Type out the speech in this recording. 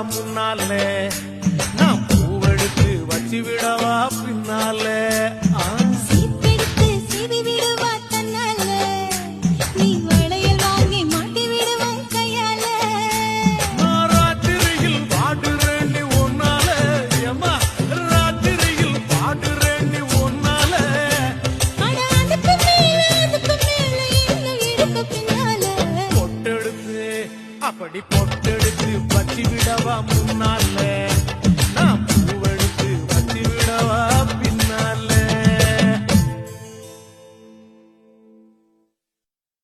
முன்னாலே நான் பூவெடுத்து வச்சு விடவா பின்னாலே சீப்பெடுத்து சீவி விடுவா தன்னால நீ வளையல் வாங்கி மாட்டி விடுவான் கையால நான் ராத்திரியில் பாடுறேன் நீ ஒன்னால ஏமா ராத்திரியில் பாடுறேன் நீ ஒன்னால அட அதுக்கு மேல இன்னும் இடுக்கு பின்னால பொட்டெடுத்து அப்படி பொட்டெடுத்து வச்சு விடவா முன்னால